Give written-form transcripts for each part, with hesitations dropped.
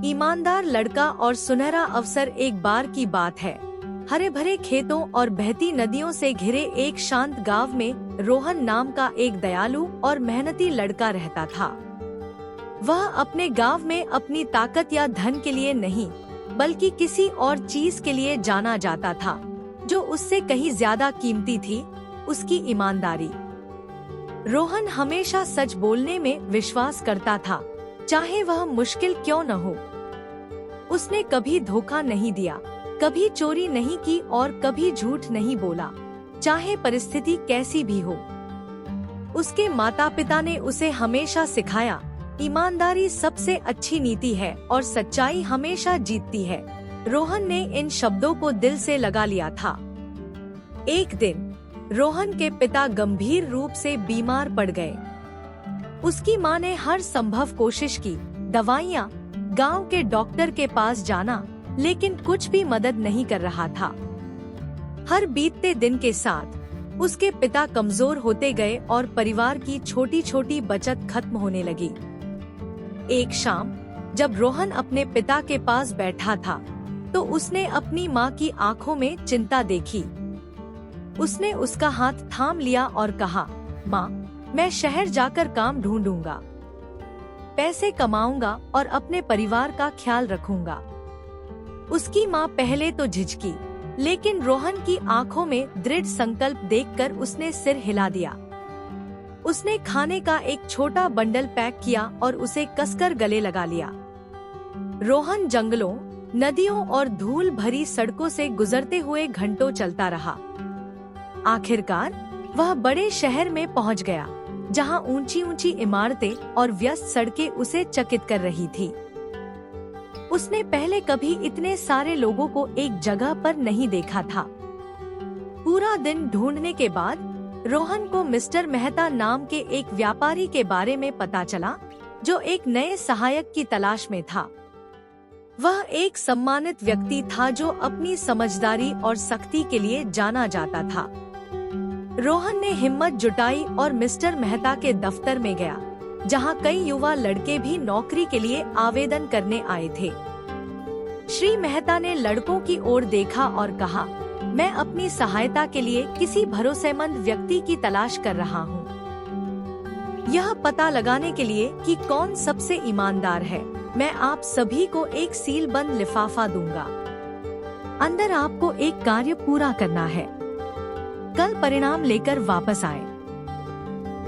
ईमानदार लड़का और सुनहरा अवसर। एक बार की बात है, हरे भरे खेतों और बहती नदियों से घिरे एक शांत गांव में रोहन नाम का एक दयालु और मेहनती लड़का रहता था। वह अपने गांव में अपनी ताकत या धन के लिए नहीं, बल्कि किसी और चीज के लिए जाना जाता था जो उससे कहीं ज्यादा कीमती थी, उसकी ईमानदारी। रोहन हमेशा सच बोलने में विश्वास करता था, चाहे वह मुश्किल क्यों न हो। उसने कभी धोखा नहीं दिया, कभी चोरी नहीं की और कभी झूठ नहीं बोला, चाहे परिस्थिति कैसी भी हो। उसके माता पिता ने उसे हमेशा सिखाया, ईमानदारी सबसे अच्छी नीति है और सच्चाई हमेशा जीतती है। रोहन ने इन शब्दों को दिल से लगा लिया था। एक दिन रोहन के पिता गंभीर रूप से बीमार पड़ गए। उसकी मां ने हर संभव कोशिश की, दवाइयाँ, गांव के डॉक्टर के पास जाना, लेकिन कुछ भी मदद नहीं कर रहा था। हर बीतते दिन के साथ उसके पिता कमजोर होते गए और परिवार की छोटी छोटी बचत खत्म होने लगी। एक शाम जब रोहन अपने पिता के पास बैठा था, तो उसने अपनी मां की आंखों में चिंता देखी। उसने उसका हाथ थाम लिया और कहा, मां, मैं शहर जाकर काम ढूंढूंगा, पैसे कमाऊंगा और अपने परिवार का ख्याल रखूंगा। उसकी मां पहले तो झिझकी, लेकिन रोहन की आंखों में दृढ़ संकल्प देखकर उसने सिर हिला दिया। उसने खाने का एक छोटा बंडल पैक किया और उसे कसकर गले लगा लिया। रोहन जंगलों, नदियों और धूल भरी सड़कों से गुजरते हुए घंटों चलता रहा। आखिरकार वह बड़े शहर में पहुंच गया, जहां ऊंची ऊंची इमारतें और व्यस्त सड़कें उसे चकित कर रही थी। उसने पहले कभी इतने सारे लोगों को एक जगह पर नहीं देखा था। पूरा दिन ढूंढने के बाद रोहन को मिस्टर मेहता नाम के एक व्यापारी के बारे में पता चला, जो एक नए सहायक की तलाश में था। वह एक सम्मानित व्यक्ति था जो अपनी समझदारी और सख्ती के लिए जाना जाता था। रोहन ने हिम्मत जुटाई और मिस्टर मेहता के दफ्तर में गया, जहां कई युवा लड़के भी नौकरी के लिए आवेदन करने आए थे। श्री मेहता ने लड़कों की ओर देखा और कहा, मैं अपनी सहायता के लिए किसी भरोसेमंद व्यक्ति की तलाश कर रहा हूँ। यह पता लगाने के लिए कि कौन सबसे ईमानदार है, मैं आप सभी को एक सीलबंद लिफाफा दूंगा। अंदर आपको एक कार्य पूरा करना है। कल परिणाम लेकर वापस आए।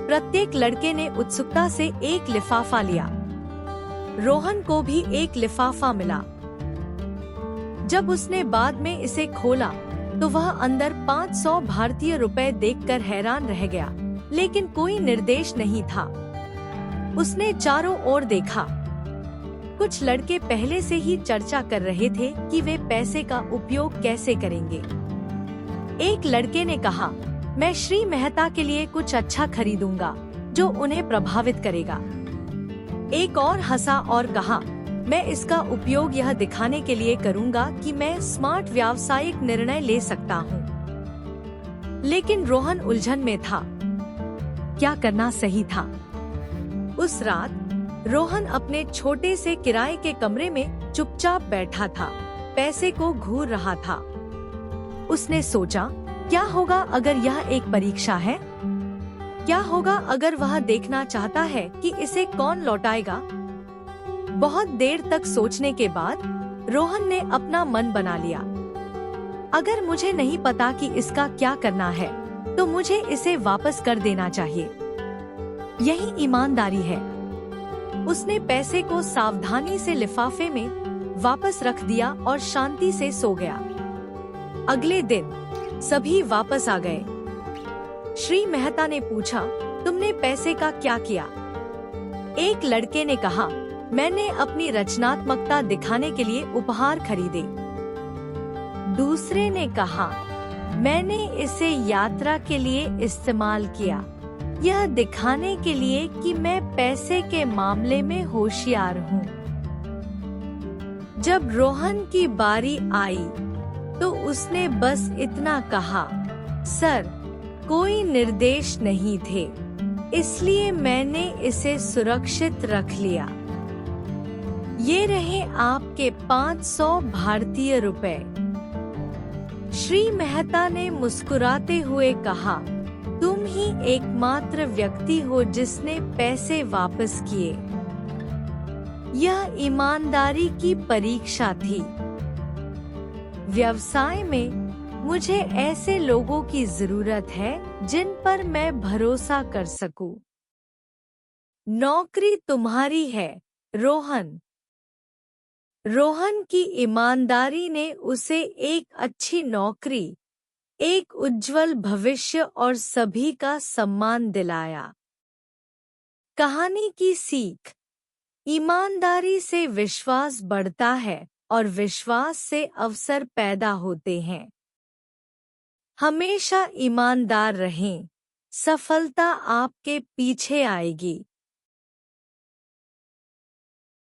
प्रत्येक लड़के ने उत्सुकता से एक लिफाफा लिया। रोहन को भी एक लिफाफा मिला। जब उसने बाद में इसे खोला, तो वह अंदर 500 भारतीय रुपए देखकर हैरान रह गया, लेकिन कोई निर्देश नहीं था। उसने चारों ओर देखा। कुछ लड़के पहले से ही चर्चा कर रहे थे कि वे पैसे का उपयोग कैसे करेंगे। एक लड़के ने कहा, मैं श्री मेहता के लिए कुछ अच्छा खरीदूंगा जो उन्हें प्रभावित करेगा। एक और हंसा और कहा, मैं इसका उपयोग यह दिखाने के लिए करूंगा कि मैं स्मार्ट व्यावसायिक निर्णय ले सकता हूँ। लेकिन रोहन उलझन में था। क्या करना सही था? उस रात रोहन अपने छोटे से किराए के कमरे में चुपचाप बैठा था, पैसे को घूर रहा था। उसने सोचा, क्या होगा अगर यह एक परीक्षा है? क्या होगा अगर वह देखना चाहता है कि इसे कौन लौटाएगा? बहुत देर तक सोचने के बाद रोहन ने अपना मन बना लिया। अगर मुझे नहीं पता कि इसका क्या करना है, तो मुझे इसे वापस कर देना चाहिए। यही ईमानदारी है। उसने पैसे को सावधानी से लिफाफे में वापस रख दिया और शांति से सो गया। अगले दिन सभी वापस आ गए। श्री मेहता ने पूछा, तुमने पैसे का क्या किया? एक लड़के ने कहा, मैंने अपनी रचनात्मकता दिखाने के लिए उपहार खरीदे। दूसरे ने कहा, मैंने इसे यात्रा के लिए इस्तेमाल किया, यह दिखाने के लिए कि मैं पैसे के मामले में होशियार हूँ। जब रोहन की बारी आई, तो उसने बस इतना कहा, सर, कोई निर्देश नहीं थे, इसलिए मैंने इसे सुरक्षित रख लिया। ये रहे आपके 500 भारतीय रुपए। श्री मेहता ने मुस्कुराते हुए कहा, तुम ही एकमात्र व्यक्ति हो जिसने पैसे वापस किए। यह ईमानदारी की परीक्षा थी। व्यवसाय में मुझे ऐसे लोगों की जरूरत है जिन पर मैं भरोसा कर सकूं। नौकरी तुम्हारी है, रोहन। रोहन की ईमानदारी ने उसे एक अच्छी नौकरी, एक उज्जवल भविष्य और सभी का सम्मान दिलाया। कहानी की सीख: ईमानदारी से विश्वास बढ़ता है और विश्वास से अवसर पैदा होते हैं। हमेशा ईमानदार रहें, सफलता आपके पीछे आएगी।